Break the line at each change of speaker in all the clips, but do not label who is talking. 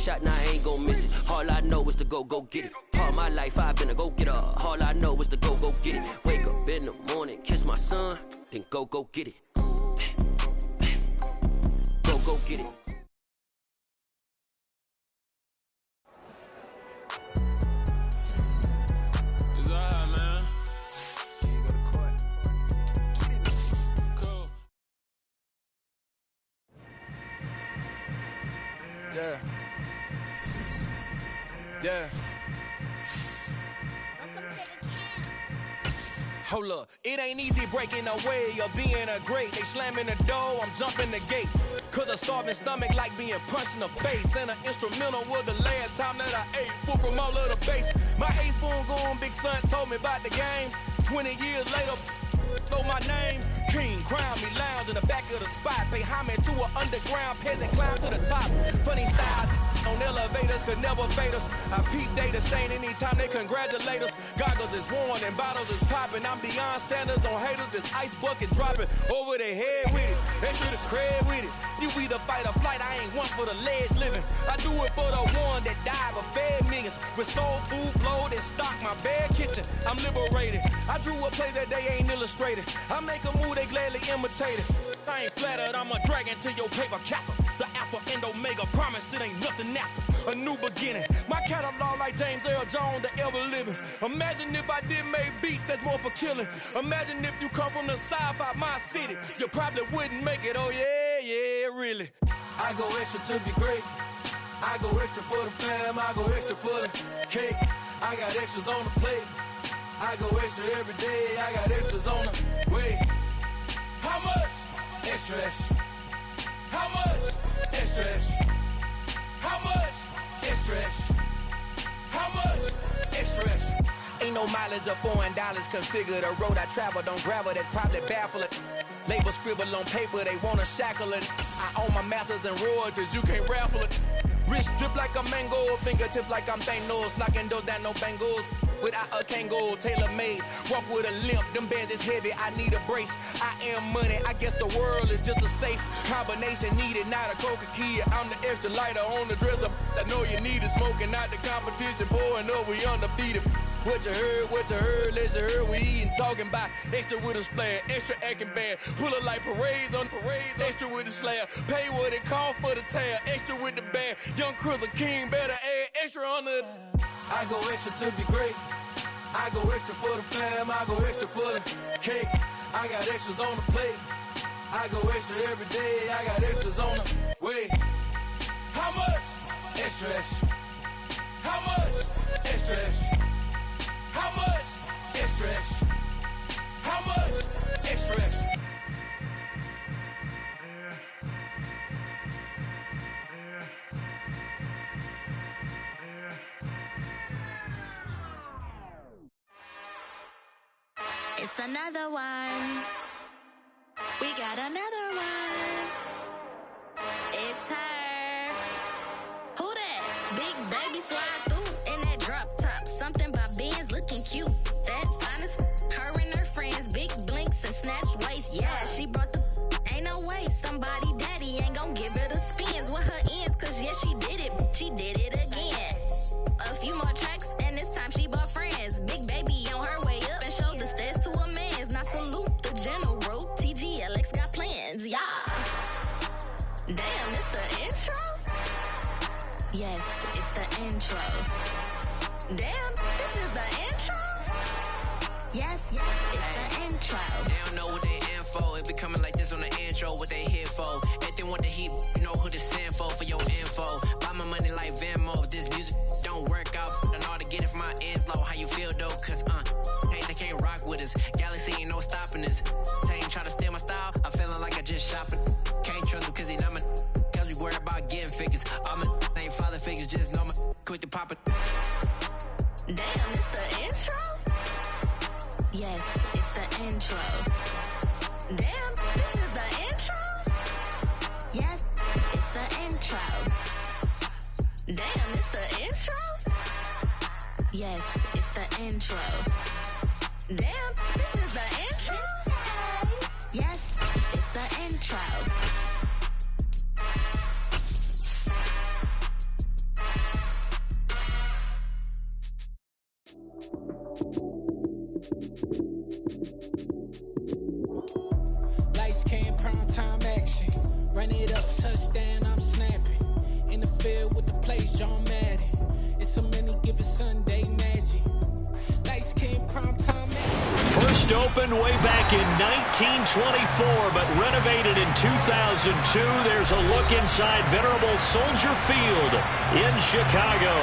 shot, now I ain't gon' miss it. All I know is to go get it. All my life I've been a go-getter. All I know is to go get it. Wake up in the morning, kiss my son, then go get it. Go get it.
It's alright, man.
You go to court. Get it.
Cool. Yeah. Yeah. Hold up, it ain't easy breaking away or being a great. They slamming the door, I'm jumping the gate. Cause a starving stomach like being punched in the face. And an instrumental was the last time that I ate. Food from all of the base. My ace boom goon, big son told me about the game. 20 years later, know my name. King, crown me, lounge in the back of the spot. Pay homage to an underground peasant, climb to the top. Funny style on elevators could never fade us. I peep data stain anytime they congratulate us. Goggles is worn and bottles is popping. I'm Deion Sanders on haters, this ice bucket dropping over their head with it. They should have cred with it. You either fight or flight, I ain't one for the ledge living. I do it for the one that died but fed millions. With soul food flowed and stock my bare kitchen. I'm liberated. I drew a play that they ain't illustrated. I make a move, they gladly imitate it. I ain't flattered, I'm a dragon to your paper castle. The alpha and omega, promise it ain't nothing after. A new beginning. My catalog like James Earl Jones, the ever living. Imagine if I did make beats that's more for killing. Imagine if you come from the south out my city. You probably wouldn't make it, oh yeah, really. I go extra to be great. I go extra for the fam, I go extra for the cake. I got extras on the plate. I go extra every day, I got extras on the way. How much? Extra, extra. How much? Extra, extra. How much? Extra, extra. How much? Extra, extra. Ain't no mileage of $4 configure the road I travel. Don't gravel that probably baffle it. Label scribble on paper, they wanna shackle it. I own my masters and royalties, you can't raffle it. Wrist drip like a mango, fingertips like I'm Thanos. Knocking those down, no bangles. Without a Kangol, tailor-made. Walk with a limp, them bands is heavy, I need a brace. I am money, I guess the world is just a safe combination needed, not a coca key. I'm the extra lighter on the dresser. I know you need it, smoking out the competition, pouring up, we undefeated. What you heard, let's hear we eating, talking about extra with a splash, extra acting bad, pull it like parades on parades, extra with the slab, pay what it cost for the tab, extra with the band, young Crystal King better add extra on the. I go extra to be great, I go extra for the fam, I go extra for the cake, I got extras on the plate, I go extra every day, I got extras on the way. How much? Extra, extra. How much? Extra, extra. How much? Extra, extra. How much? Extra, extra.
It's another one. We got another one. It's her. Who that? Big baby slide through in that drop top. Something by Benz looking cute. That's honest. Her and her friends, big blinks and snatch waist. Yeah, she brought the. Ain't no way somebody daddy ain't gon' give her the spins with her ends. Cause yeah, she did it. She did it again. A few more tracks and this time she bought friends. Big baby on her way up and showed the stairs to a man's. Now salute the general. TGLX got plans. Yeah. Damn, it's the intro? Yes, it's the intro. Damn, this is the intro? Yes, it's the intro.
They don't know what they in for. If we coming like this on the intro, what they here for? Anything want the heat, you know who to send for your info. Buy my money like Venmo. If this music don't work out, I know how to get it from my ends low. How you feel though? Cause they can't rock with us. Galaxy ain't no stopping us. They ain't trying to steal my style. I'm feeling like I just shopping. Can't trust him cause he not my. Cause we worried about getting figures. All my ain't father figures, just know my quick to pop it.
Damn, it's the intro? Yes, it's the intro. Damn, this is the intro? Yes, it's the intro. Damn, it's the intro? Yes, it's the intro. Damn, this is the intro? Yes, it's the intro.
First opened way back in 1924, but renovated in 2002. There's a look inside venerable Soldier Field in Chicago.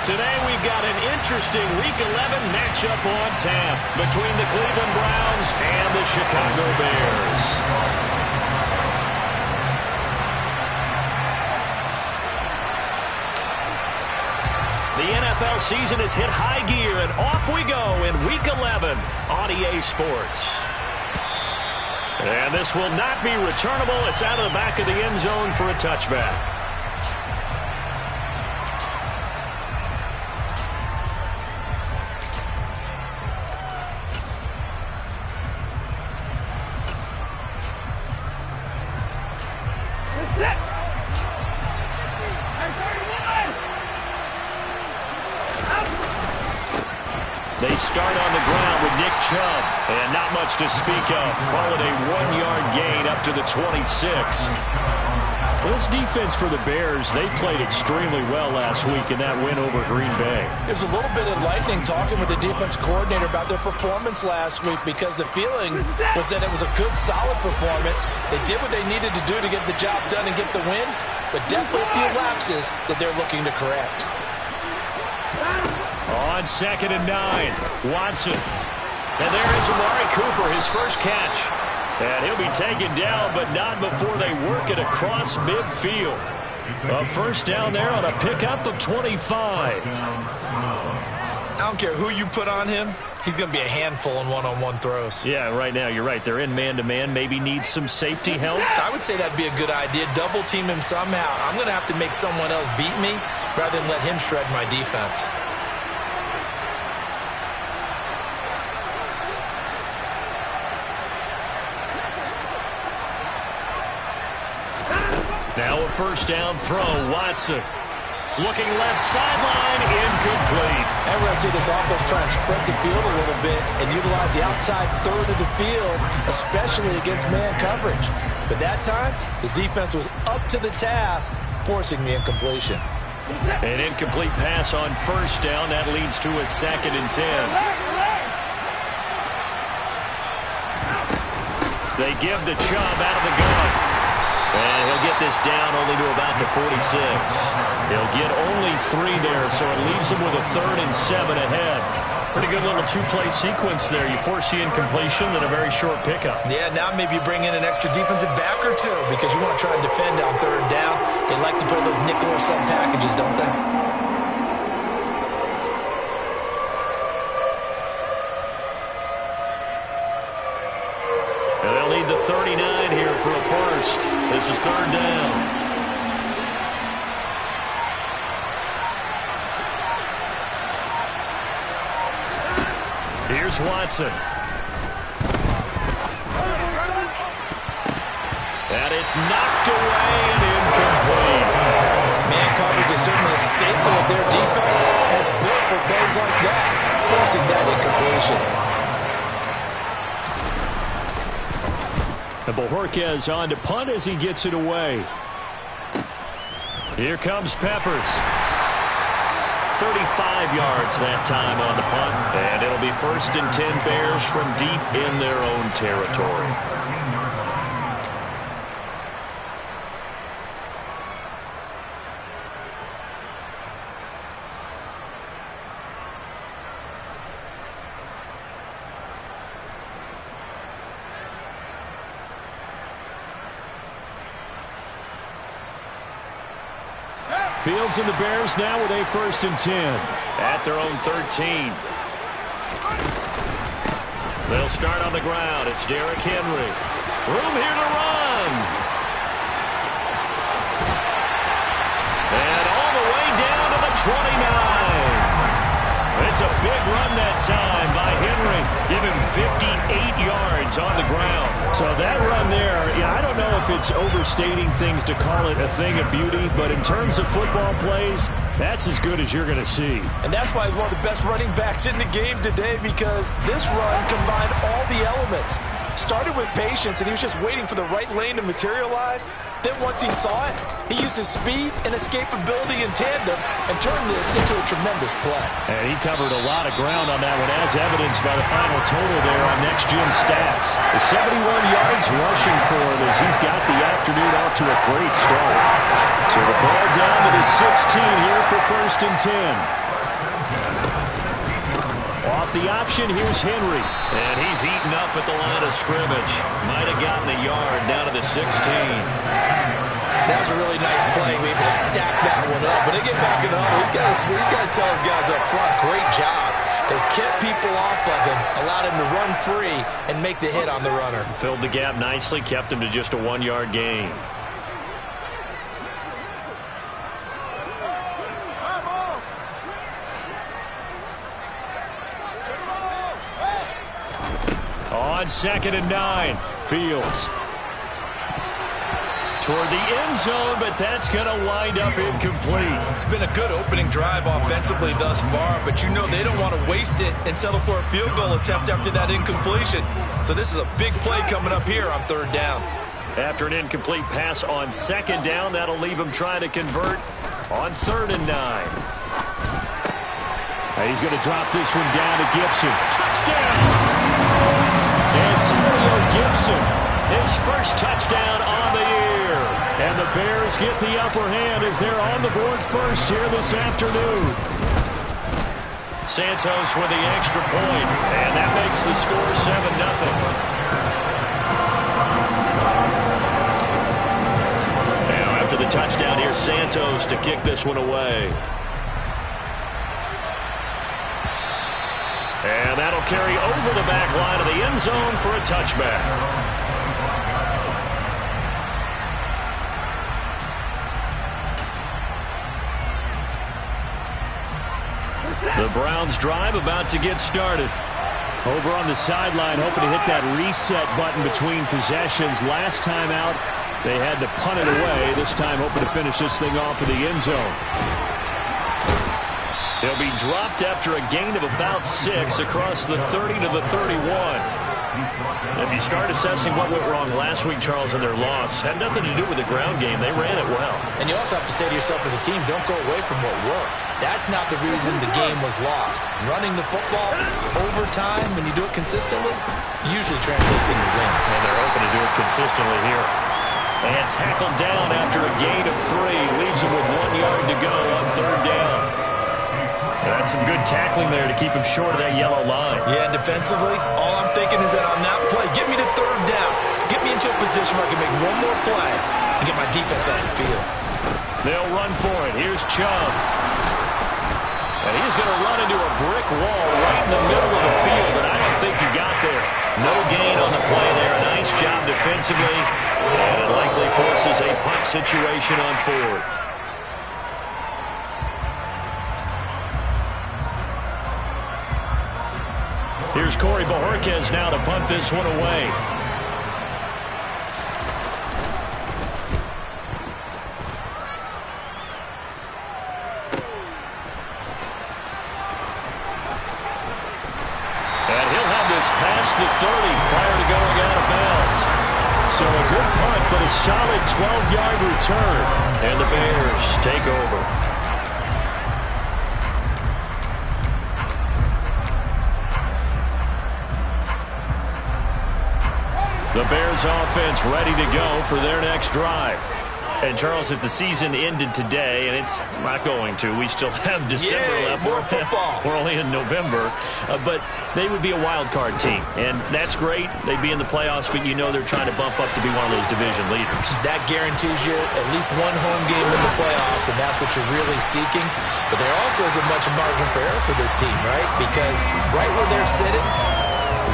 Today we've got an interesting Week 11 matchup on tap between the Cleveland Browns and the Chicago Bears. The NFL season has hit high gear, and off we go in Week 11 on EA Sports. And this will not be returnable. It's out of the back of the end zone for a touchback. They start on the ground with Nick Chubb, and not much to speak of. Call it a 1-yard gain up to the 26. This defense for the Bears, they played extremely well last week in that win over Green Bay.
It was a little bit enlightening talking with the defense coordinator about their performance last week, because the feeling was that it was a good, solid performance. They did what they needed to do to get the job done and get the win, but definitely a few lapses that they're looking to correct.
On 2nd and 9, Watson. And there is Amari Cooper, his first catch. And he'll be taken down, but not before they work it across midfield. A first down there on a pickup of 25.
I don't care who you put on him, he's going to be a handful in one-on-one throws.
Yeah, right now, you're right. They're in man-to-man, maybe need some safety help.
I would say that'd be a good idea. Double team him somehow. I'm going to have to make someone else beat me rather than let him shred my defense.
Now a first down throw, Watson. Looking left sideline, incomplete.
Everyone see this offense try and spread the field a little bit and utilize the outside third of the field, especially against man coverage. But that time, the defense was up to the task, forcing the incompletion.
An incomplete pass on first down. That leads to a 2nd and 10. They give the Chubb out of the gun. And he'll get this down only to about the 46. He'll get only 3 there, so it leaves him with a 3rd and 7 ahead. Pretty good little two-play sequence there. You force the incompletion, then a very short pickup.
Yeah, now maybe you bring in an extra defensive back or two, because you want to try and defend on 3rd down. They like to play those nickel or sub packages, don't they?
And they'll need the 39 here for a first. This is 3rd down. Here's Watson. And it's knocked away and incomplete.
Man coverage is certainly a staple of their defense, as built for plays like that, forcing that incompletion.
And Bojorquez on to punt as he gets it away. Here comes Peppers. 35 yards that time on the punt. And it'll be 1st and 10 Bears from deep in their own territory. Fields and the Bears now with a 1st and 10 at their own 13. They'll start on the ground. It's Derrick Henry. Room here to run. And all the way down to the 29. It's a big run that time by Henry. Give him 58 yards on the ground. So that run there, I don't know if it's overstating things to call it a thing of beauty, but in terms of football plays, that's as good as you're going to see.
And that's why he's one of the best running backs in the game today, because this run combined all the elements. Started with patience, and he was just waiting for the right lane to materialize. Then once he saw it, he used his speed and escapability in tandem and turned this into a tremendous play.
And he covered a lot of ground on that one, as evidenced by the final total there on Next Gen Stats. The 71 yards rushing for him as he's got the afternoon off to a great start. So the ball down to the 16 here for 1st and 10. Off the option, here's Henry. And he's eaten up at the line of scrimmage. Might have gotten a yard down to the 16.
That was a really nice play. We were able to stack that one up. But they get back in the huddle. He's got to tell his guys up front, great job. They kept people off of him, allowed him to run free, and make the hit on the runner.
Filled the gap nicely, kept him to just a 1-yard gain. On 2nd and 9, Fields. Toward the end zone, but that's going to wind up incomplete.
It's been a good opening drive offensively thus far, but you know they don't want to waste it and settle for a field goal attempt after that incompletion. So this is a big play coming up here on 3rd down.
After an incomplete pass on 2nd down, that'll leave him trying to convert on 3rd and 9. He's going to drop this one down to Gibson. Touchdown! Antonio Gibson, his first touchdown on the year. And the Bears get the upper hand as they're on the board first here this afternoon. Santos with the extra point, and that makes the score 7-0. Now after the touchdown, here's Santos to kick this one away. And that'll carry over the back line of the end zone for a touchback. The Browns drive about to get started. Over on the sideline, hoping to hit that reset button between possessions. Last time out, they had to punt it away. This time, hoping to finish this thing off in the end zone. He'll be dropped after a gain of about 6 across the 30 to the 31. If you start assessing what went wrong last week, Charles, in their loss, had nothing to do with the ground game. They ran it well.
And you also have to say to yourself as a team, don't go away from what worked. That's not the reason the game was lost. Running the football over time, when you do it consistently, usually translates into wins.
And they're open to do it consistently here. And tackled down after a gain of 3. Leaves him with 1 yard to go on 3rd down. That's some good tackling there to keep him short of that yellow line.
Yeah, defensively, all I'm thinking is that on that play, get me to 3rd down. Get me into a position where I can make one more play and get my defense off the field.
They'll run for it. Here's Chubb. And he's going to run into a brick wall right in the middle of the field, and I don't think he got there. No gain on the play there. Nice job defensively. And it likely forces a punt situation on 4th. Here's Corey Bojorquez now to punt this one away. And he'll have this past the 30 prior to going out of bounds. So a good punt, but a solid 12-yard return. And the Bears take over. The Bears offense ready to go for their next drive. And, Charles, if the season ended today, and it's not going to, we still have December left.
More football.
We're only in November. But they would be a wild card team. And that's great. They'd be in the playoffs, but you know they're trying to bump up to be one of those division leaders. That
guarantees you at least one home game in the playoffs, and that's what you're really seeking. But there also isn't much margin for error for this team, right? Because right where they're sitting,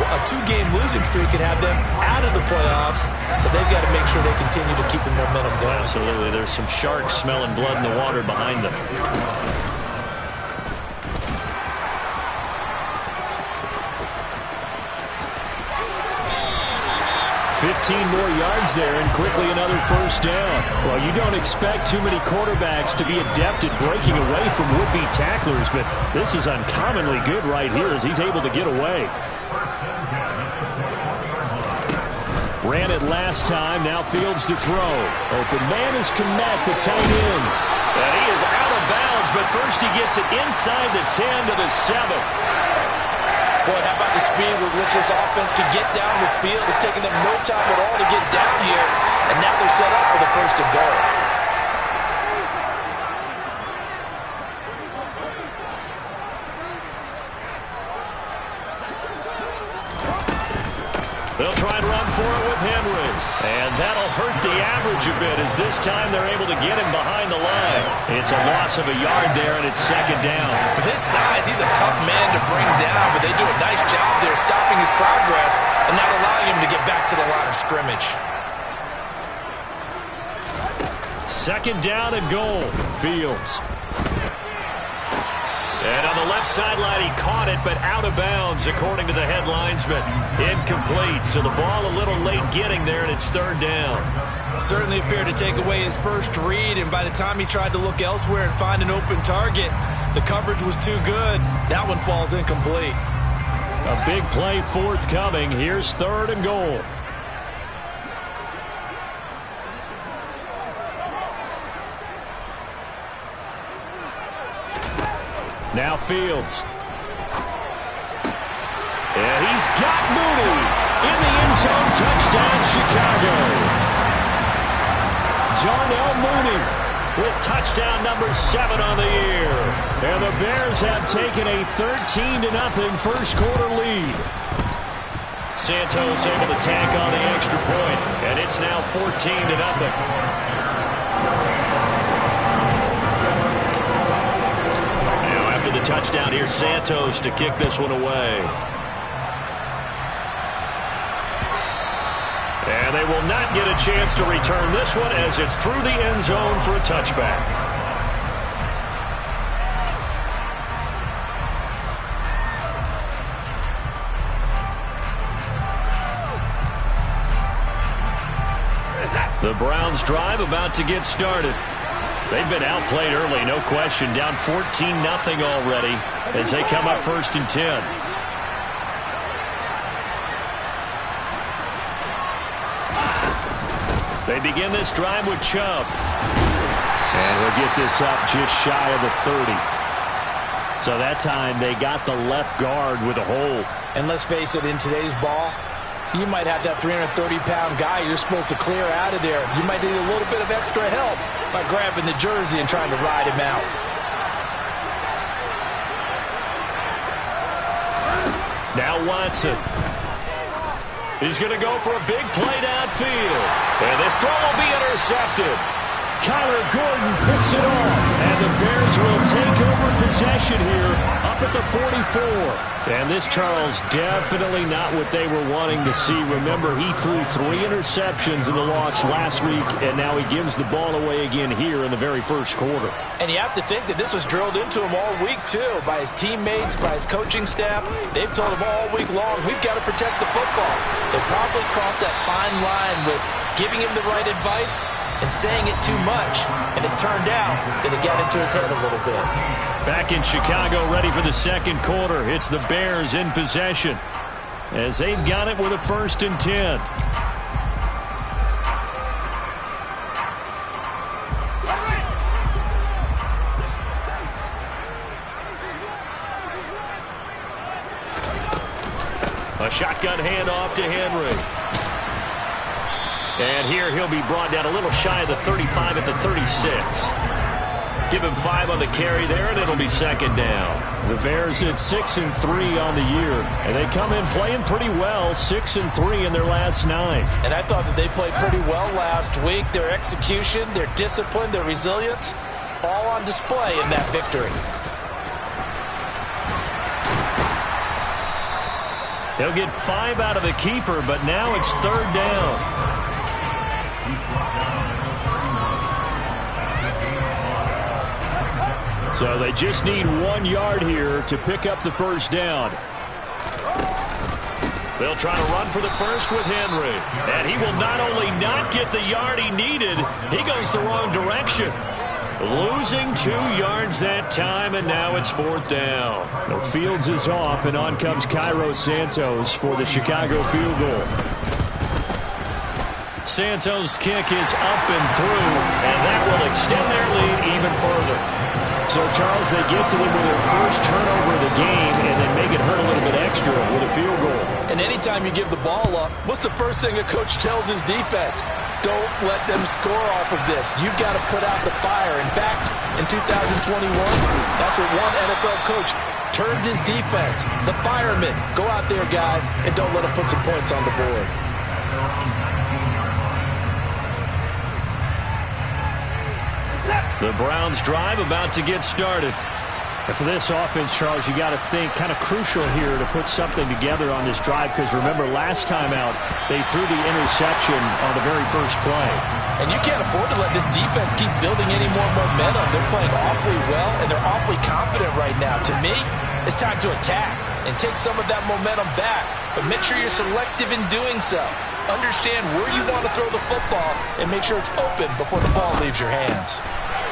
a 2-game losing streak could have them out of the playoffs, so they've got to make sure they continue to keep the momentum going.
Absolutely. There's some sharks smelling blood in the water behind them. 15 more yards there, and quickly another first down. Well, you don't expect too many quarterbacks to be adept at breaking away from would-be tacklers, but this is uncommonly good right here as he's able to get away. Ran it last time. Now Fields to throw. Open man is Kmet, the tight end. And he is out of bounds, but first he gets it inside the 10 to the 7.
Boy, how about the speed with which this offense could get down the field? It's taken them no time at all to get down here, and now they're set up for the first and goal.
They'll try and run for it with Henry. And that'll hurt the average a bit as this time they're able to get him behind the line. It's a loss of a yard there, and it's second down.
With his size, he's a tough man to bring down, but they do a nice job there stopping his progress and not allowing him to get back to the line of scrimmage.
Second down and goal. Fields. And on the left sideline, he caught it, but out of bounds, according to the head linesman. Incomplete, so the ball a little late getting there, and it's third down.
Certainly appeared to take away his first read, and by the time he tried to look elsewhere and find an open target, the coverage was too good. That one falls incomplete.
A big play forthcoming. Here's third and goal. Now Fields. And he's got Mooney in the end zone. Touchdown, Chicago. Darnell Mooney with touchdown number 7 on the year. And the Bears have taken a 13-0 first quarter lead. Santos able to tack on the extra point, and it's now 14-0. The touchdown here, Santos to kick this one away. And they will not get a chance to return this one as it's through the end zone for a touchback. The Browns drive about to get started. They've been outplayed early, no question. Down 14-0 already as they come up first and 10. They begin this drive with Chubb. And he'll get this up just shy of the 30. So that time they got the left guard with a hold.
And let's face it, in today's ball, you might have that 330-pound guy you're supposed to clear out of there. You might need a little bit of extra help by grabbing the jersey and trying to ride him out.
Now Watson. He's going to go for a big play downfield. And this throw will be intercepted. Kyler Gordon picks it off. And the Bears will take over possession here up at the 44. And this, Charles, definitely not what they were wanting to see. Remember, he threw 3 interceptions in the loss last week, and now he gives the ball away again here in the very first quarter.
And you have to think that this was drilled into him all week, too, by his teammates, by his coaching staff. They've told him all week long, we've got to protect the football. They probably crossed that fine line with giving him the right advice and saying it too much, and it turned out that it got into his head a little bit.
Back in Chicago, ready for the second quarter. It's the Bears in possession as they've got it with a first and 10. A shotgun handoff to Henry. And here he'll be brought down a little shy of the 35 at the 36. Give him 5 on the carry there, and it'll be second down. The Bears at 6-3 on the year, and they come in playing pretty well, 6-3 in their last 9.
And I thought that they played pretty well last week. Their execution, their discipline, their resilience, all on display in that victory.
They'll get 5 out of the keeper, but now it's third down. So they just need 1 yard here to pick up the first down. They'll try to run for the first with Henry. And he will not only not get the yard he needed, he goes the wrong direction. Losing 2 yards that time, and now it's fourth down. The Fields is off, and on comes Cairo Santos for the Chicago field goal. Santos' kick is up and through, and that will extend their lead even further. So, Charles, they get to them with their first turnover of the game and then make it hurt a little bit extra with a field goal. And anytime you give the ball up, what's the first thing a coach tells his defense? Don't let them score off of this. You've got to put out the fire. In fact, in 2021, that's what one NFL coach termed his defense. The firemen. Go out there, guys, and don't let them put some points on the board. The Browns drive about to get started.
And for this offense, Charles, you got to think kind of crucial here to put something together on this drive, because remember last time out they threw the interception on the very first play.
And you can't afford to let this defense keep building any more momentum. They're playing awfully well, and they're awfully confident right now. To me, it's time to attack and take some of that momentum back, but make sure you're selective in doing so. Understand where you want to throw the football and make sure it's open before the ball leaves your hands.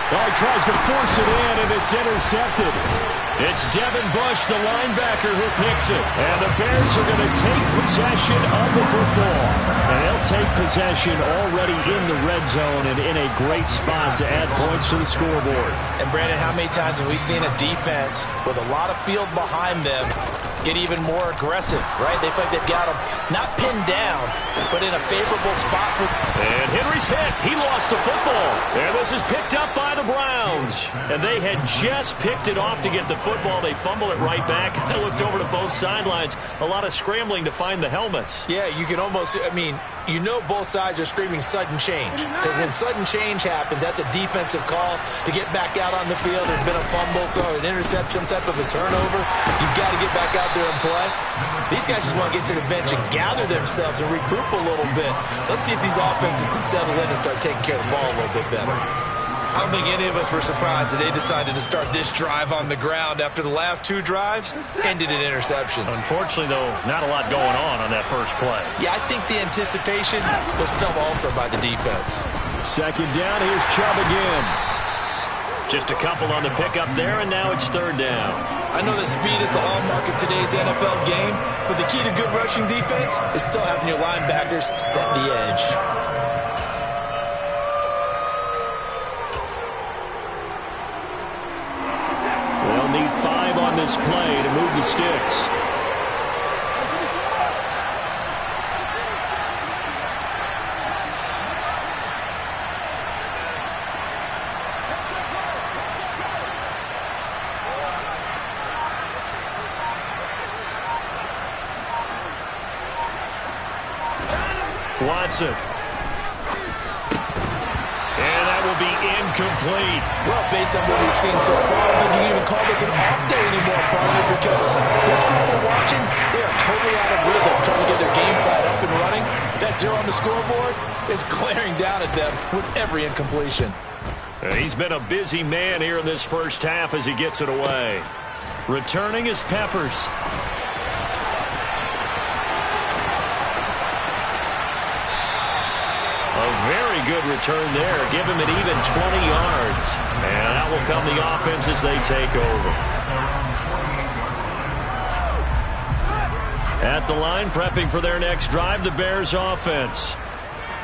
Oh, he tries to force it in, and it's intercepted. It's Devin Bush, the linebacker, who picks it. And the Bears are going to take possession of the football. And they'll take possession already in the red zone and in a great spot to add points to the scoreboard.
And, Brandon, how many times have we seen a defense with a lot of field behind them get even more aggressive, right? They feel like they've got them not pinned down, but in a favorable spot.
And Henry's hit. He lost the football. And this is picked up by the Browns. And they had just picked it off to get the football. They fumble it right back. I looked over to both sidelines. A lot of scrambling to find the helmets.
Yeah, you can almost, you know both sides are screaming sudden change. Because when sudden change happens, that's a defensive call to get back out on the field. There's been a fumble, so an interception, some type of a turnover. You've got to get back out there and play. These guys just want to get to the bench and gather themselves and regroup a little bit. Let's see if these offenses can settle in and start taking care of the ball a little bit better. I don't think any of us were surprised that they decided to start this drive on the ground after the last two drives ended in interceptions.
Unfortunately, though, not a lot going on that first play.
Yeah, I think the anticipation was felt also by the defense.
Second down, here's Chubb again. Just a couple on the pickup there, and now it's third down.
I know that speed is the hallmark of today's NFL game, but the key to good rushing defense is still having your linebackers set the edge.
They'll need 5 on this play to move the sticks. Watson. And that will be incomplete.
Well, based on what we've seen so far, I think you can even call this an off day anymore, partner, because this group we're watching, they are totally out of rhythm, trying to get their game plan up and running. That 0 on the scoreboard is glaring down at them with every incompletion.
He's been a busy man here in this first half as he gets it away. Returning is Peppers. A very good return there. Give him an even 20 yards. And that will come the offense as they take over. At the line, prepping for their next drive, the Bears offense.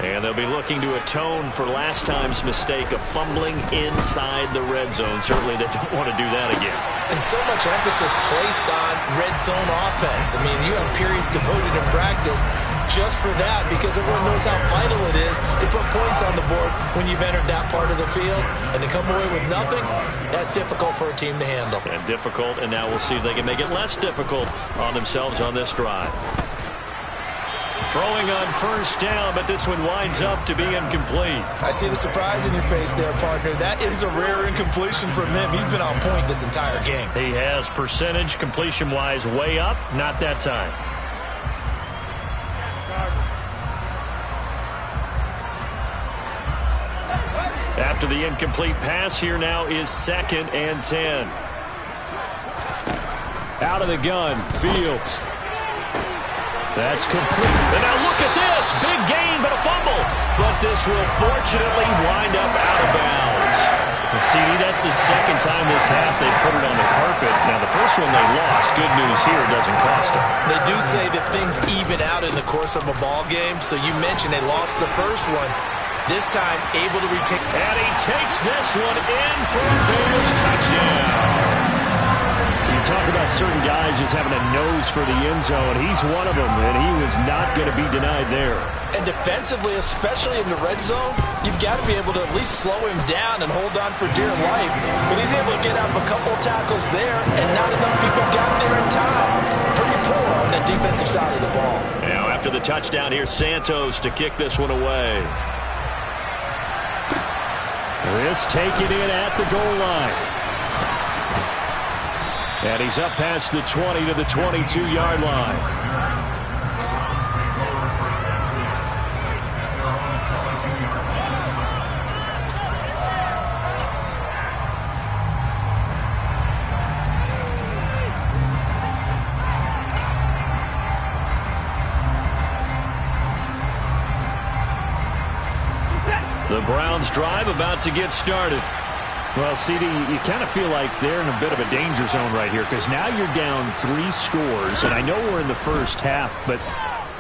And they'll be looking to atone for last time's mistake of fumbling inside the red zone. Certainly they don't want to do that again.
And so much emphasis placed on red zone offense. I mean, you have periods devoted in practice just for that, because everyone knows how vital it is to put points on the board when you've entered that part of the field. And to come away with nothing, that's difficult for a team to handle.
And difficult, and now we'll see if they can make it less difficult on themselves on this drive. Throwing on first down, but this one winds up to be incomplete.
I see the surprise in your face there, partner. That is a rare incompletion from him. He's been on point this entire game.
He has percentage completion-wise way up, not that time. After the incomplete pass, here now is 2nd and 10. Out of the gun, Fields. That's complete. And now look at this. Big gain, but a fumble. But this will fortunately wind up out of bounds.
Well, CD, that's the second time this half they put it on the carpet. Now, the first one they lost. Good news here, it doesn't cost them.
They do say that things even out in the course of a ball game. So you mentioned they lost the first one. This time, able to retain.
And he takes this one in for a Bears touchdown.
You talk about certain guys just having a nose for the end zone. He's one of them, and he was not going to be denied there.
And defensively, especially in the red zone, you've got to be able to at least slow him down and hold on for dear life. But he's able to get out a couple of tackles there, and not enough people got there in time. Pretty poor on the defensive side of the ball.
Now, after the touchdown, here's Santos to kick this one away.
This taken in at the goal line. And he's up past the 20 to the 22-yard line.
The Browns drive about to get started.
Well, CD, you kind of feel like they're in a bit of a danger zone right here because now you're down 3 scores, and I know we're in the first half, but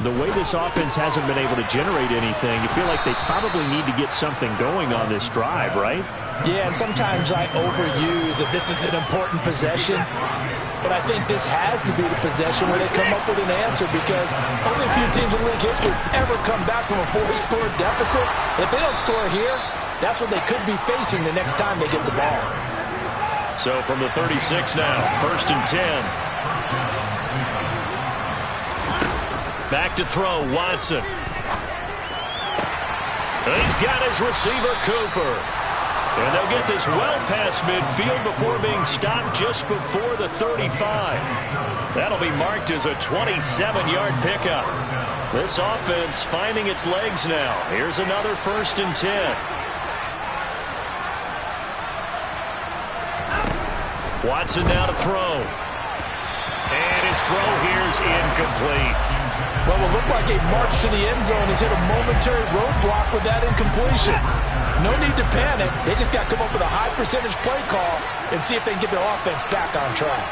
the way this offense hasn't been able to generate anything, you feel like they probably need to get something going on this drive, right?
Yeah, and sometimes I overuse that this is an important possession, but I think this has to be the possession where they come up with an answer because only a few teams in league history ever come back from a 4-score deficit. If they don't score here, that's what they could be facing the next time they get the ball.
So from the 36 now, 1st and 10. Back to throw, Watson. He's got his receiver, Cooper. And they'll get this well past midfield before being stopped just before the 35. That'll be marked as a 27-yard pickup. This offense finding its legs now. Here's another 1st and 10. Watson now to throw. And his throw here's incomplete.
Well, it looked like a march to the end zone has hit a momentary roadblock with that incompletion. No need to panic. They just got to come up with a high percentage play call and see if they can get their offense back on track.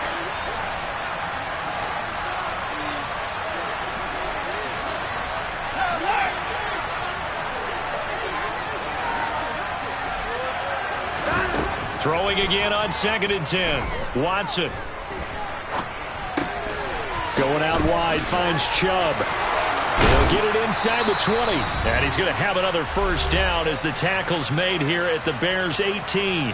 Throwing again on 2nd and 10. Watson.
Going out wide, finds Chubb. He'll get it inside the 20.
And he's going to have another 1st down as the tackle's made here at the Bears' 18.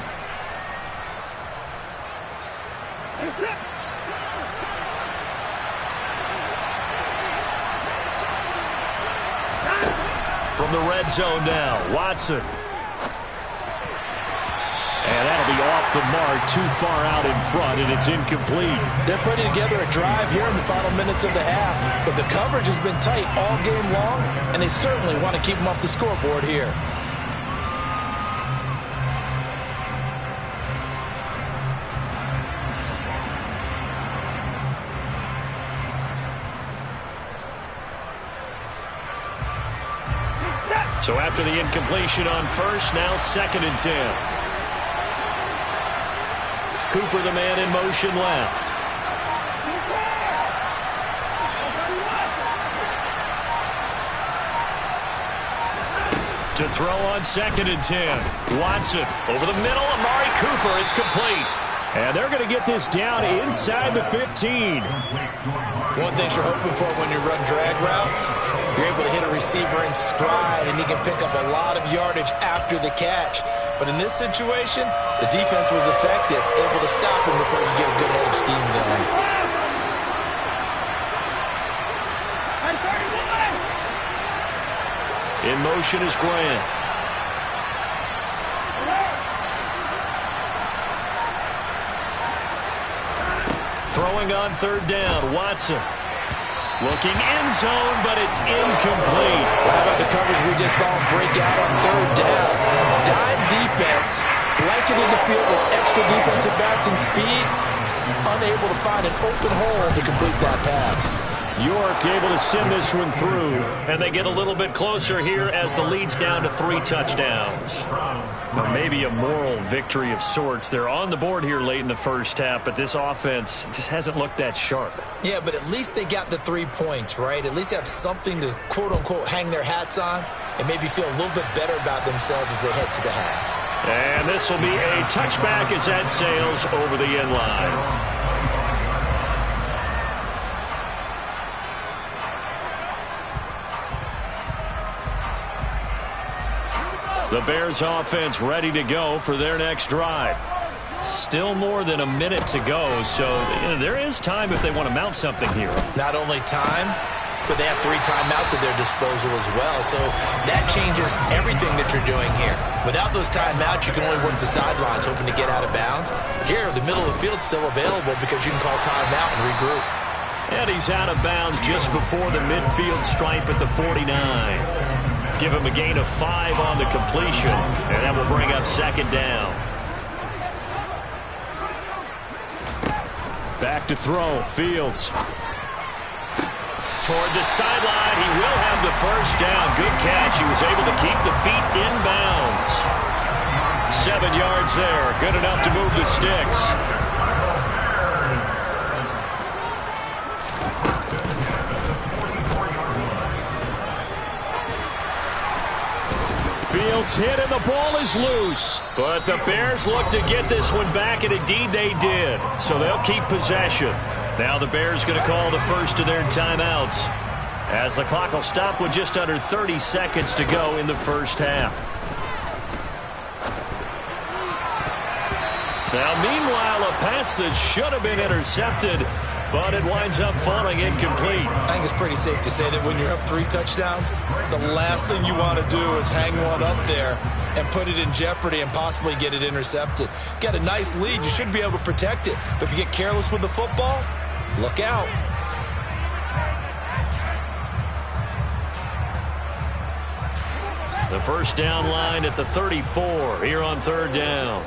From the red zone now, Watson. And that'll be off the mark, too far out in front, and it's incomplete.
They're putting together a drive here in the final minutes of the half, but the coverage has been tight all game long, and they certainly want to keep them off the scoreboard here.
So after the incompletion on 1st, now 2nd and 10. Cooper, the man in motion left. To throw on 2nd and 10. Watson over the middle. Amari Cooper. It's complete.
And they're going to get this down inside the 15.
One thing you're hoping for when you run drag routes, you're able to hit a receiver in stride, and he can pick up a lot of yardage after the catch. But in this situation, the defense was effective, able to stop him before he get a good head of steam going.
In motion is Grant. Throwing on 3rd down, Watson. Looking end zone, but it's incomplete.
How about the coverage we just saw break out on 3rd down? Dime defense, blanketed the field with extra defensive backs and speed, unable to find an open hole to complete that pass.
York able to send this one through, and they get a little bit closer here as the lead's down to 3 touchdowns. Well, maybe a moral victory of sorts. They're on the board here late in the first half, but this offense just hasn't looked that sharp.
Yeah, but at least they got the 3 points, right? At least have something to, quote-unquote, hang their hats on and maybe feel a little bit better about themselves as they head to the half.
And this will be a touchback as that sails over the end line. The Bears offense ready to go for their next drive. Still more than a minute to go, so there is time if they want to mount something here.
Not only time, but they have 3 timeouts at their disposal as well, so that changes everything that you're doing here. Without those timeouts, you can only work the sidelines, hoping to get out of bounds. Here, the middle of the field's still available because you can call timeout and regroup.
And he's out of bounds just before the midfield stripe at the 49. Give him a gain of 5 on the completion, and that will bring up second down. Back to throw, Fields. Toward the sideline, he will have the first down. Good catch. He was able to keep the feet in bounds. 7 yards there, good enough to move the sticks. Fields hit and the ball is loose. But the Bears look to get this one back, and indeed they did. So they'll keep possession. Now the Bears going to call the first of their timeouts, as the clock will stop with just under 30 seconds to go in the first half. Now, meanwhile, a pass that should have been intercepted, but it winds up falling incomplete.
I think it's pretty safe to say that when you're up 3 touchdowns, the last thing you want to do is hang one up there and put it in jeopardy and possibly get it intercepted. Got a nice lead. You should be able to protect it. But if you get careless with the football, look out.
The first down line at the 34 here on third down.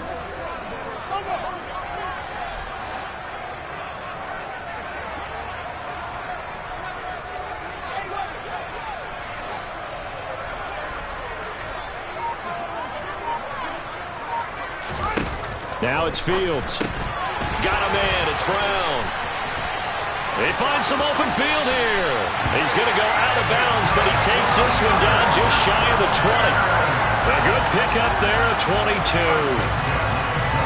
Now it's Fields. Got a man. It's Brown. They find some open field here. He's going to go out of bounds, but he takes this one down just shy of the 20. A good pickup there at 22.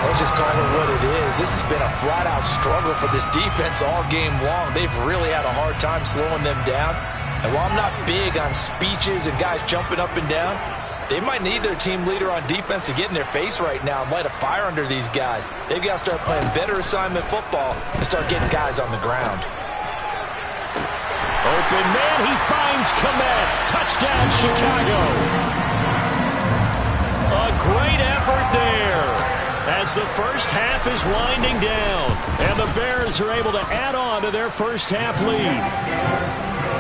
Let's just call it what it is. This has been a flat-out struggle for this defense all game long. They've really had a hard time slowing them down. And while I'm not big on speeches and guys jumping up and down, they might need their team leader on defense to get in their face right now and light a fire under these guys. They've got to start playing better assignment football and start getting guys on the ground.
Open man, he finds Komet. Touchdown, Chicago. A great effort there as the first half is winding down, and the Bears are able to add on to their first half lead.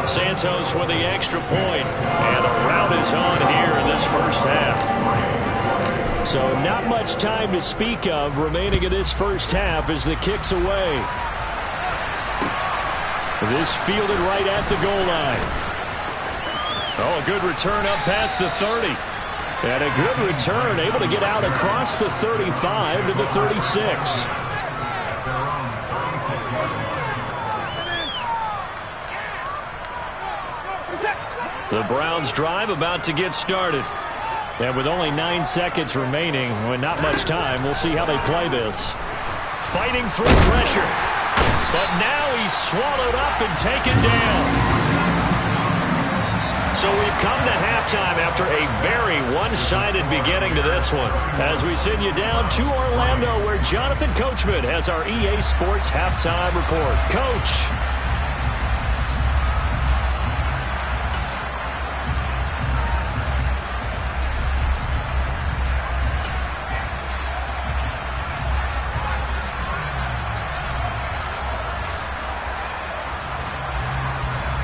Santos with the extra point, and a rout is on here in this first half. So not much time to speak of remaining in this first half as the kick's away. This fielded right at the goal line. Oh, a good return up past the 30. And a good return, able to get out across the 35 to the 36. The Browns drive about to get started. And with only 9 seconds remaining, with not much time, we'll see how they play this. Fighting through pressure. But now he's swallowed up and taken down. So we've come to halftime after a very one-sided beginning to this one, as we send you down to Orlando, where Jonathan Coachman has our EA Sports halftime report. Coach.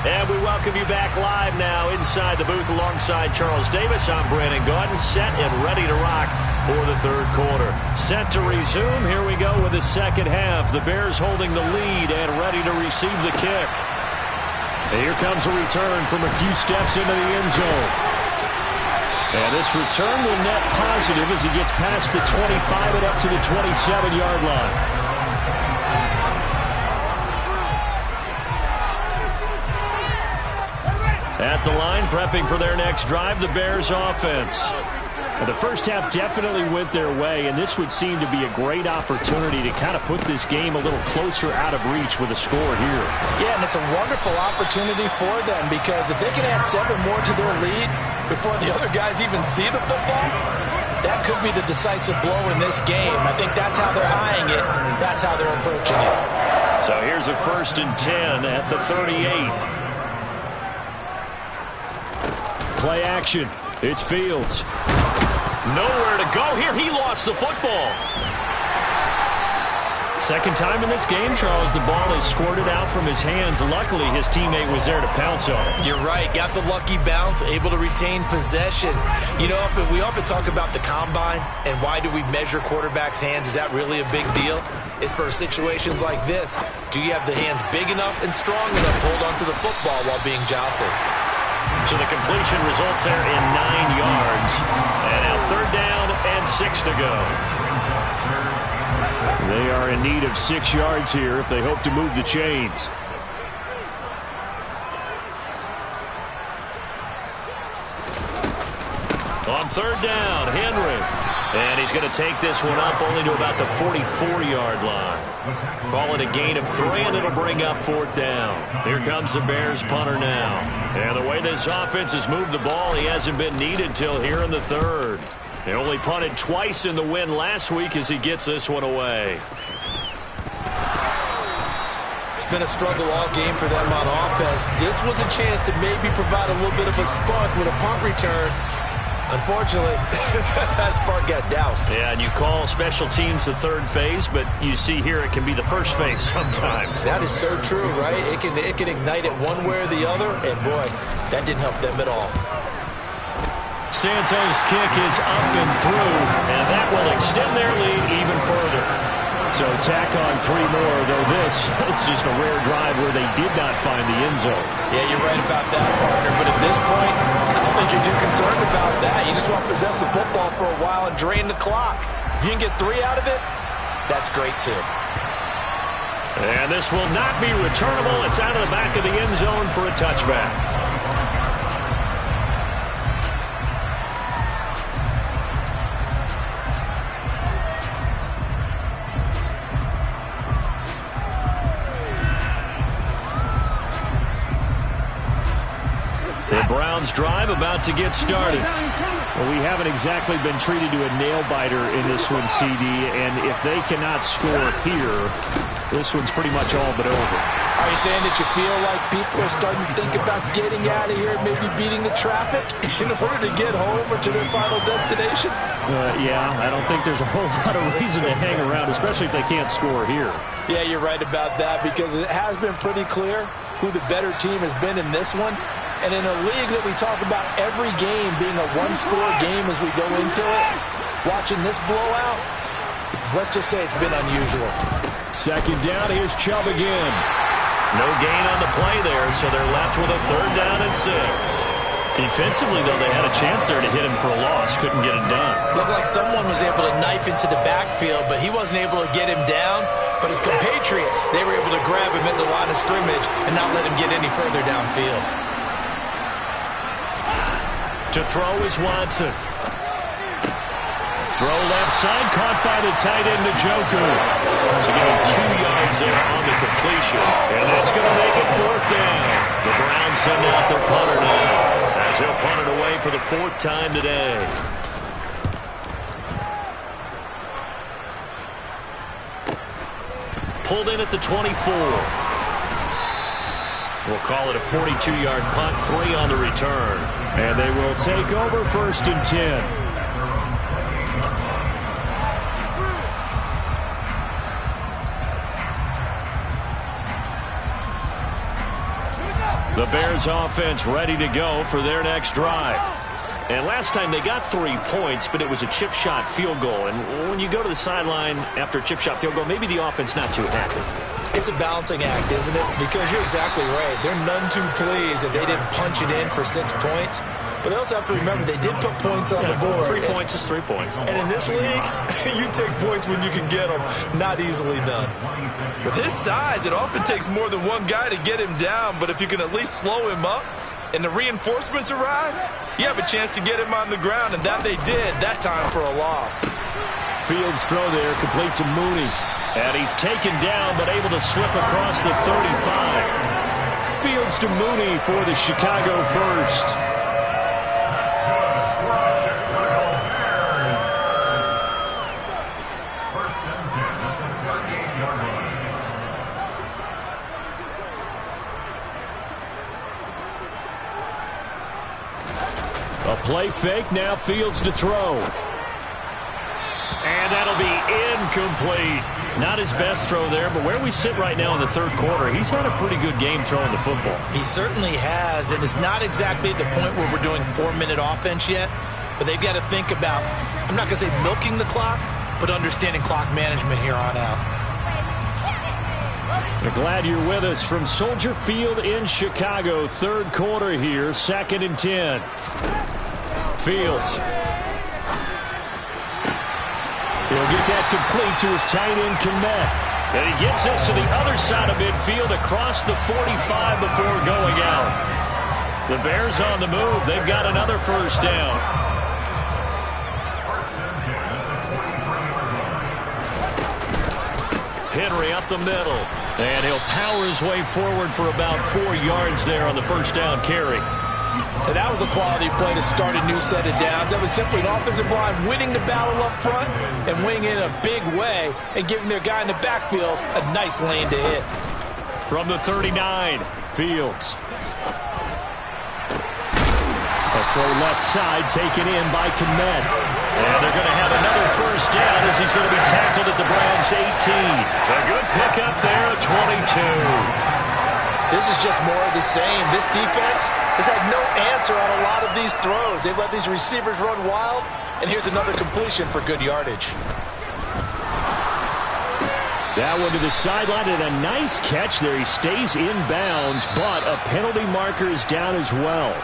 And we welcome you back live now inside the booth alongside Charles Davis. I'm Brandon Gaudin, set and ready to rock for the third quarter. Set to resume. Here we go with the second half. The Bears holding the lead and ready to receive the kick.
And here comes a return from a few steps into the end zone. And this return will net positive as he gets past the 25 and up to the 27-yard line. At the line, prepping for their next drive, the Bears offense. And the first half definitely went their way, and this would seem to be a great opportunity to kind of put this game a little closer out of reach with a score here.
Yeah, and it's a wonderful opportunity for them because if they can add 7 more to their lead before the other guys even see the football, that could be the decisive blow in this game. I think that's how they're eyeing it. That's how they're approaching it.
So here's a 1st and 10 at the 38. Play action. It's Fields. Nowhere to go here. He lost the football. Second time in this game, Charles, the ball is squirted out from his hands. Luckily, his teammate was there to pounce on it.
You're right. Got the lucky bounce, able to retain possession. You know, we often talk about the combine and why do we measure quarterbacks' hands? Is that really a big deal? It's for situations like this. Do you have the hands big enough and strong enough to hold on to the football while being jostled?
So the completion results there in 9 yards. And now 3rd down and 6 to go. They are in need of 6 yards here if they hope to move the chains. On 3rd down, Henry. And he's going to take this one up only to about the 44-yard line. Call it a gain of 3, and it'll bring up 4th down. Here comes the Bears punter now. And the way this offense has moved the ball, he hasn't been needed till here in the 3rd. They only punted twice in the win last week as he gets this one away.
It's been a struggle all game for them on offense. This was a chance to maybe provide a little bit of a spark with a punt return. Unfortunately, that spark got doused.
Yeah, and you call special teams the 3rd phase, but you see here it can be the 1st phase sometimes.
That is so true, right? It can ignite it one way or the other, and boy, that didn't help them at all.
Santos' kick is up and through, and that will extend their lead even further. So tack on 3 more, though this, it's just a rare drive where they did not find the end zone.
Yeah, you're right about that, partner. But at this point, I don't think you're too concerned about that. You just want to possess the football for a while and drain the clock. If you can get 3 out of it, that's great, too.
And this will not be returnable. It's out of the back of the end zone for a touchback. Browns drive about to get started. Well, we haven't exactly been treated to a nail-biter in this one, CD, and if they cannot score here, this one's pretty much all but over.
Are you saying that you feel like people are starting to think about getting out of here, maybe beating the traffic in order to get home or to their final destination?
Yeah, I don't think there's a whole lot of reason to hang around, especially if they can't score here.
Yeah, you're right about that because it has been pretty clear who the better team has been in this one. And in a league that we talk about every game being a one-score game as we go into it, watching this blowout, let's just say it's been unusual.
2nd down, here's Chubb again. No gain on the play there, so they're left with a 3rd down and 6. Defensively, though, they had a chance there to hit him for a loss. Couldn't get it done.
Looked like someone was able to knife into the backfield, but he wasn't able to get him down. But his compatriots, they were able to grab him at the line of scrimmage and not let him get any further downfield.
To throw is Watson. Throw left side, caught by the tight end, Njoku. So getting 2 yards there on the completion. And that's going to make it 4th down. The Browns send out their punter now, as he'll punt it away for the 4th time today. Pulled in at the 24. We'll call it a 42-yard punt, 3 on the return. And they will take over 1st and 10. The Bears offense ready to go for their next drive. And last time they got 3 points, but it was a chip shot field goal. And when you go to the sideline after a chip shot field goal, maybe the offense not too happy.
It's a balancing act, isn't it? Because you're exactly right. They're none too pleased that they didn't punch it in for 6 points. But they also have to remember they did put points on the board.
3 points is 3 points.
And in this league, you take points when you can get them. Not easily done.
With his size, it often takes more than one guy to get him down. But if you can at least slow him up and the reinforcements arrive, you have a chance to get him on the ground. And that they did that time for a loss.
Fields throw there, complete to Mooney. And he's taken down, but able to slip across the 35. Fields to Mooney for the Chicago first. A play fake, now Fields to throw. And that'll be incomplete. Not his best throw there, but where we sit right now in the third quarter, he's had a pretty good game throwing the football.
He certainly has, and it's not exactly at the point where we're doing 4-minute offense yet, but they've got to think about, I'm not going to say milking the clock, but understanding clock management here on out.
We're glad you're with us from Soldier Field in Chicago. Third quarter here, 2nd and 10. Fields. He'll get that complete to his tight end, Kmet. And he gets us to the other side of midfield across the 45 before going out. The Bears on the move. They've got another first down. Henry up the middle. And he'll power his way forward for about 4 yards there on the first down carry.
And that was a quality play to start a new set of downs. That was simply an offensive line winning the battle up front and winning it in a big way and giving their guy in the backfield a nice lane to hit.
From the 39, Fields. A throw left side taken in by Kmet. And they're going to have another first down as he's going to be tackled at the Browns 18. A good pickup there at 22.
This is just more of the same. This defense has had no answer on a lot of these throws. They've let these receivers run wild, and here's another completion for good yardage.
That one to the sideline, and a nice catch there. He stays in bounds, but a penalty marker is down as well.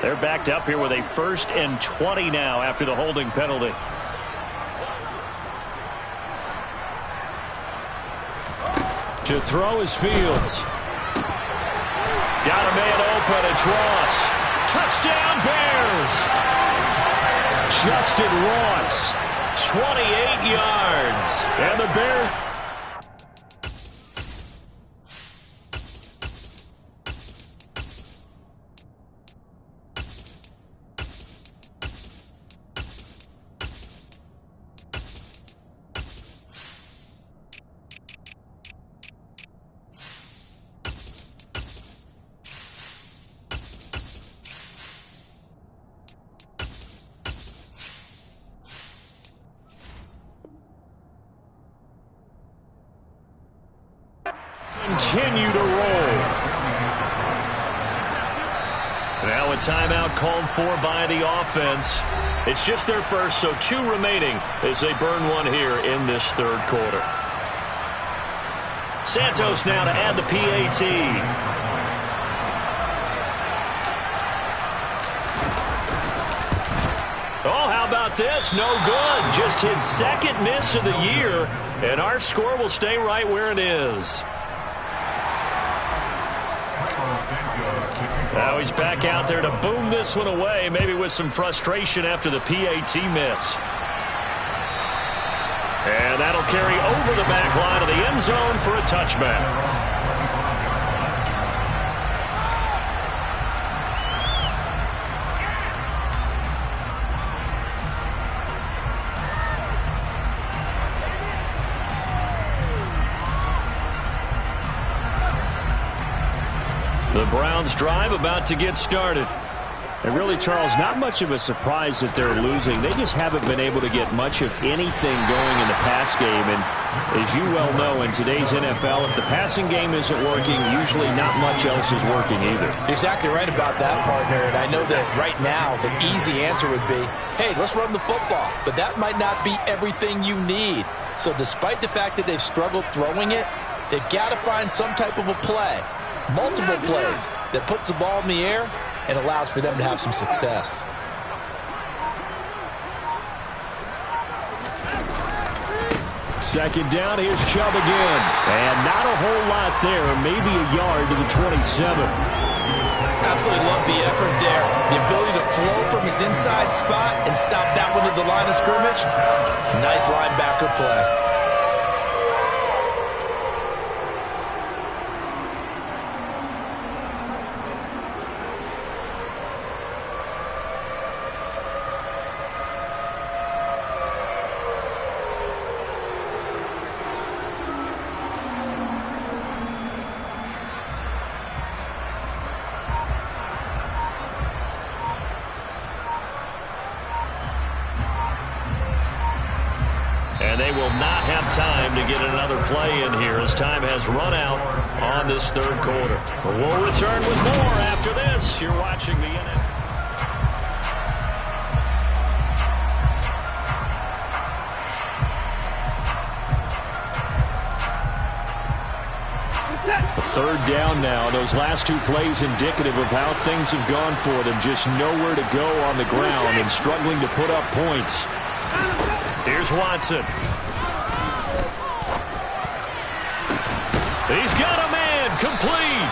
They're backed up here with a 1st and 20 now after the holding penalty. To throw is Fields. Got a man open. It's Ross. Touchdown Bears. Justin Ross. 28 yards. And the Bears. Continue to roll. Now a timeout called for by the offense. It's just their first, so 2 remaining as they burn one here in this third quarter. Santos now to add the PAT. Oh, how about this? No good. Just his 2nd miss of the year, and our score will stay right where it is. Now he's back out there to boom this one away, maybe with some frustration after the PAT miss. And that'll carry over the back line of the end zone for a touchback.
The Browns drive about to get started.
And really, Charles, not much of a surprise that they're losing. They just haven't been able to get much of anything going in the pass game. And as you well know, in today's NFL, if the passing game isn't working, usually not much else is working either.
You're exactly right about that, partner. And I know that right now the easy answer would be, hey, let's run the football. But that might not be everything you need. So despite the fact that they've struggled throwing it, they've got to find some type of a play, multiple plays, that puts the ball in the air and allows for them to have some success.
Second down, here's Chubb again. And not a whole lot there, maybe a yard to the 27.
Absolutely love the effort there. The ability to flow from his inside spot and stop that one at the line of scrimmage. Nice linebacker play.
And they will not have time to get another play in here as time has run out on this third quarter. But we'll return with more after this. You're watching the NFL. Third down now. Those last two plays indicative of how things have gone for them. Just nowhere to go on the ground and struggling to put up points. Here's Watson. He's got a man complete.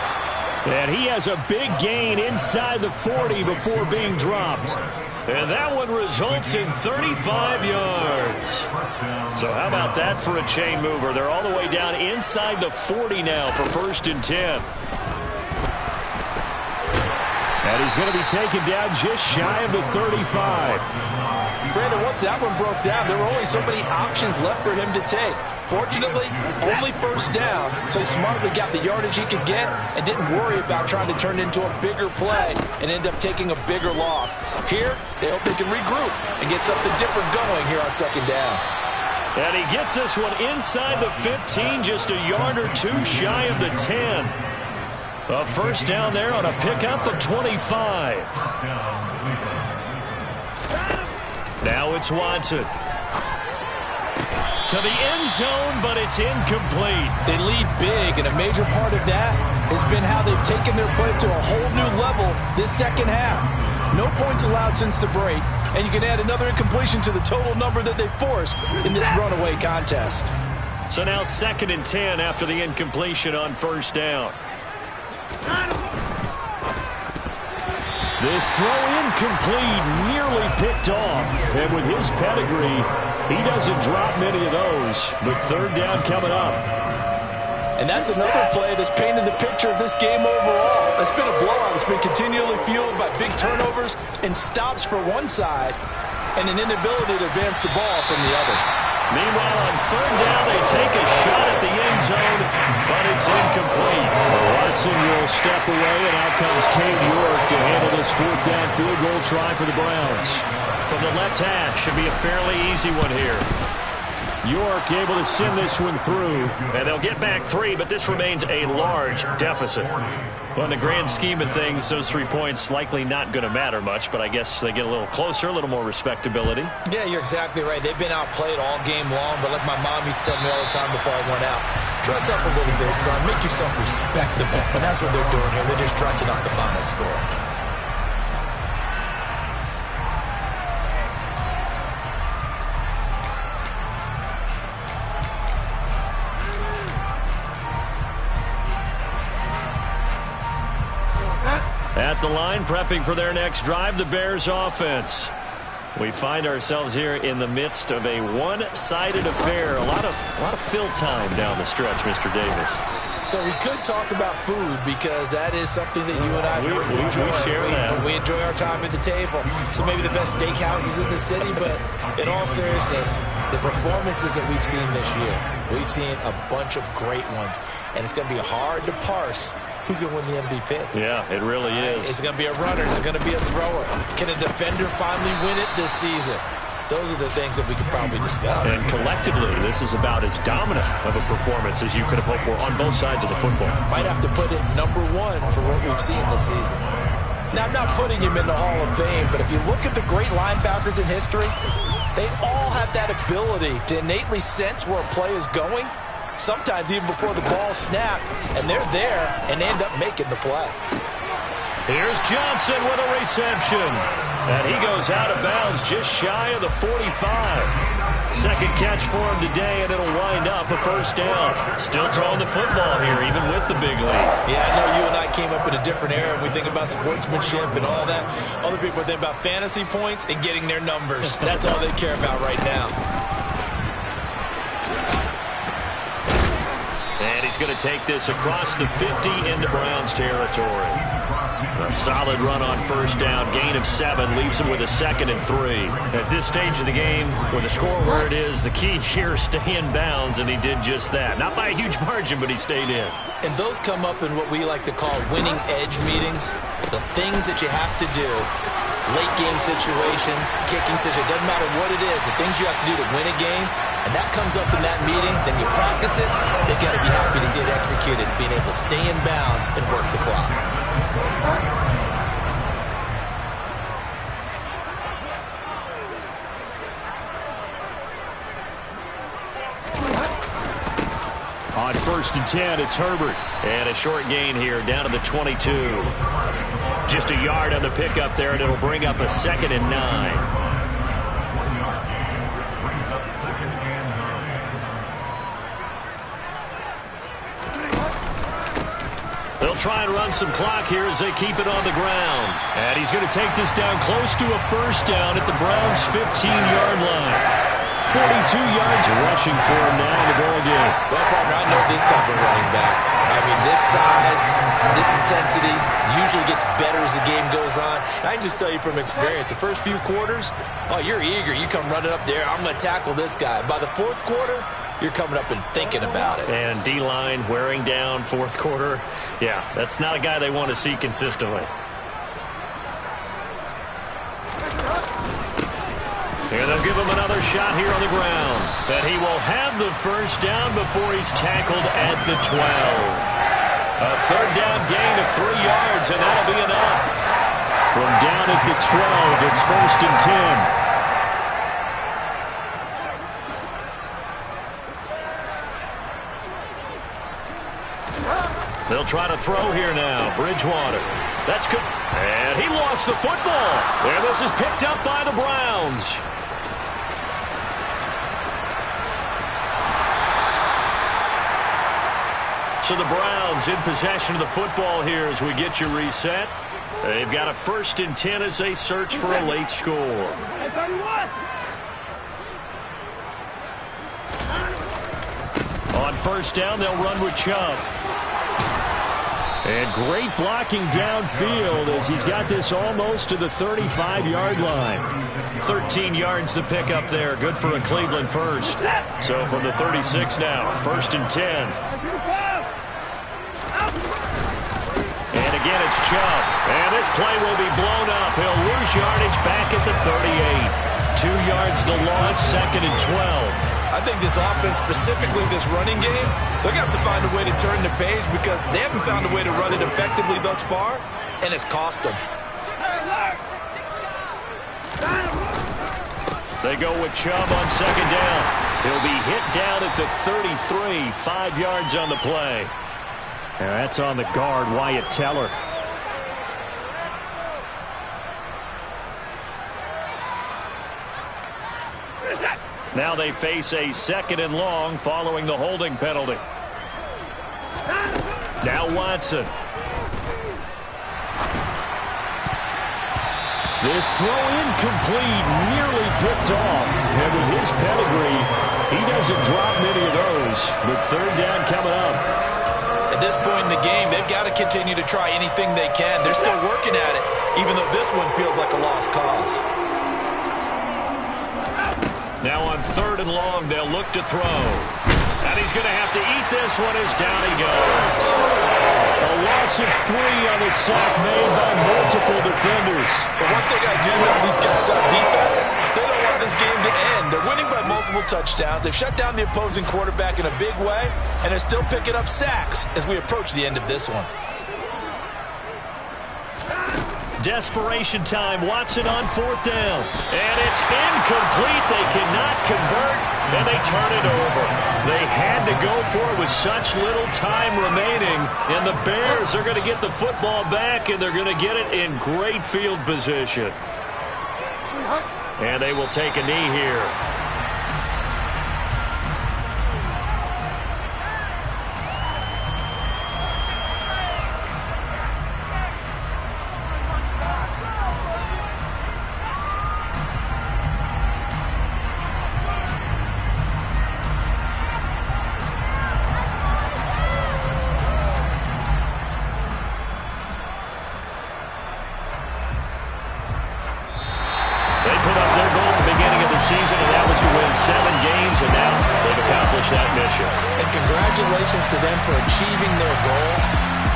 And he has a big gain inside the 40 before being dropped. And that one results in 35 yards. So how about that for a chain mover? They're all the way down inside the 40 now for 1st and 10. And he's going to be taken down just shy of the 35.
Brandon, once that one broke down, there were only so many options left for him to take. Fortunately, only 1st down, so he smartly got the yardage he could get and didn't worry about trying to turn it into a bigger play and end up taking a bigger loss. Here, they hope they can regroup and get something different going here on 2nd down.
And he gets this one inside the 15, just a yard or two shy of the 10. A 1st down there on a pickup of 25. Now it's Watson. To the end zone, but it's incomplete.
They lead big, and a major part of that has been how they've taken their play to a whole new level this 2nd half. No points allowed since the break, and you can add another incompletion to the total number that they forced in this runaway contest.
So now 2nd and 10 after the incompletion on 1st down. This throw incomplete, nearly picked off. And with his pedigree, he doesn't drop many of those. But 3rd down coming up.
And that's another play that's painted the picture of this game overall. It's been a blowout. It's been continually fueled by big turnovers and stops for one side and an inability to advance the ball from the other.
Meanwhile, on 3rd down, they take a shot at the end zone, but it's incomplete. Watson will step away, and out comes Cade York to handle this 4th down field goal try for the Browns. From the left hash, should be a fairly easy one here. York able to send this one through, and they'll get back 3, but this remains a large deficit. Well, in the grand scheme of things, those 3 points likely not going to matter much, but I guess they get a little closer, a little more respectability.
Yeah, you're exactly right. They've been outplayed all game long, but like my mom used to tell me all the time before I went out, dress up a little bit, son. Make yourself respectable. And that's what they're doing here. They're just dressing up the final score.
At the line, prepping for their next drive, the Bears offense. We find ourselves here in the midst of a one-sided affair. A lot of fill time down the stretch, Mr. Davis.
So we could talk about food because that is something that you and I enjoy.
We share that.
We enjoy our time at the table. So maybe the best steakhouses in the city, but in all seriousness, the performances that we've seen this year, we've seen a bunch of great ones, and it's going to be hard to parse
who's going to win the MVP?
Yeah, it really is.
Is it going to be a runner? Is it going to be a thrower? Can a defender finally win it this season? Those are the things that we could probably discuss.
And collectively, this is about as dominant of a performance as you could have hoped for on both sides of the football.
Might have to put it #1 for what we've seen this season. Now, I'm not putting him in the Hall of Fame, but if you look at the great linebackers in history, they all have that ability to innately sense where a play is going, sometimes even before the ball snapped, and they're there and end up making the play.
Here's Johnson with a reception. And he goes out of bounds just shy of the 45. Second catch for him today, and it'll wind up a first down. Still throwing the football here, even with the big lead.
Yeah, I know you and I came up in a different era, and we think about sportsmanship and all that. Other people think about fantasy points and getting their numbers. That's all they care about right now.
And he's going to take this across the 50 into Browns territory. A solid run on first down, gain of 7, leaves him with a 2nd and 3. At this stage of the game, with the score where it is, the key here is stay in bounds, and he did just that. Not by a huge margin, but he stayed in.
And those come up in what we like to call winning edge meetings. The things that you have to do, late game situations, kicking situations, doesn't matter what it is, the things you have to do to win a game, and that comes up in that meeting, then you practice it, they've got to be happy to see it executed, being able to stay in bounds and work the clock.
On 1st and 10, it's Herbert. And a short gain here, down to the 22. Just a yard on the pickup there, and it'll bring up a 2nd and 9. They'll try and run some clock here as they keep it on the ground. And he's going to take this down close to a first down at the Browns' 15-yard line. 42 yards rushing for him now in the ball game.
Well, partner, I know this type of running back. I mean, this size, this intensity usually gets better as the game goes on. And I can just tell you from experience, the first few quarters, oh, you're eager. You come running up there, I'm going to tackle this guy. By the 4th quarter, you're coming up and thinking about it.
And D-line wearing down 4th quarter. Yeah, that's not a guy they want to see consistently. And they'll give him another shot here on the ground. But he will have the first down before he's tackled at the 12. A 3rd down gain of 3 yards, and that'll be enough. From down at the 12, it's 1st and 10. They'll try to throw here now. Bridgewater. That's good. And he lost the football. And this is picked up by the Browns. So the Browns in possession of the football here as we get you reset. They've got a 1st and 10 as they search for a late score. On first down, they'll run with Chubb. And great blocking downfield as he's got this almost to the 35-yard line. 13 yards to pick up there. Good for a Cleveland first. So from the 36 now, 1st and 10. And again, it's Chubb. And this play will be blown up. He'll lose yardage back at the 38. 2 yards the loss, 2nd and 12.
I think this offense, specifically this running game, they're going to have to find a way to turn the page because they haven't found a way to run it effectively thus far, and it's cost them.
They go with Chubb on 2nd down. He'll be hit down at the 33, 5 yards on the play. And that's on the guard, Wyatt Teller. Now they face a 2nd and long following the holding penalty. Now Watson. This throw incomplete, nearly picked off. And with his pedigree, he doesn't drop many of those. But 3rd down coming up.
At this point in the game, they've got to continue to try anything they can. They're still working at it, even though this one feels like a lost cause.
Now on 3rd and long, they'll look to throw. And he's going to have to eat this one as down he goes.
A loss of 3 on the sack made by multiple defenders.
But one thing I do know, these guys on defense, they don't want this game to end. They're winning by multiple touchdowns. They've shut down the opposing quarterback in a big way, and they're still picking up sacks as we approach the end of this one.
Desperation time. Watson on 4th down. And it's incomplete. They cannot convert, and they turn it over. They had to go for it with such little time remaining, and the Bears are going to get the football back, and they're going to get it in great field position. And they will take a knee here.
Season, and that was to win 7 games, and now they've accomplished that mission.
And congratulations to them for achieving their goal.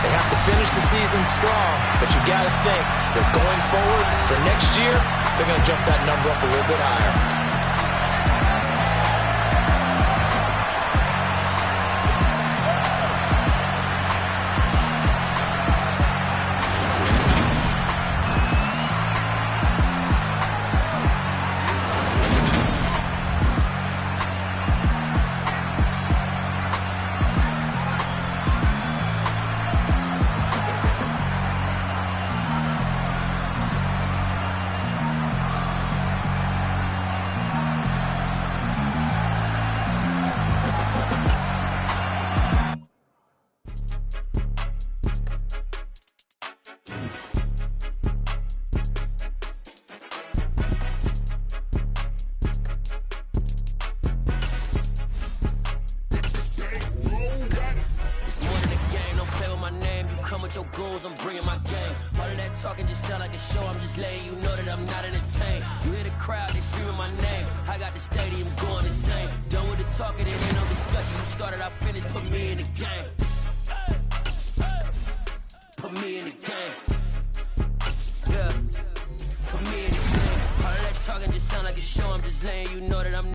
They have to finish the season strong, but you got to think that going forward for next year, they're going to jump that number up a little bit higher.
Your goals, I'm bringing my game. All of that talking just sound like a show. I'm just letting you know that I'm not entertained. You hear the crowd, they screaming my name. I got the stadium going insane. Done with the talking, it ain't no discussion. You started, I finished, put me in the game. Put me in the game. Yeah. Put me in the game. All of that talking just sound like a show. I'm just letting you know that I'm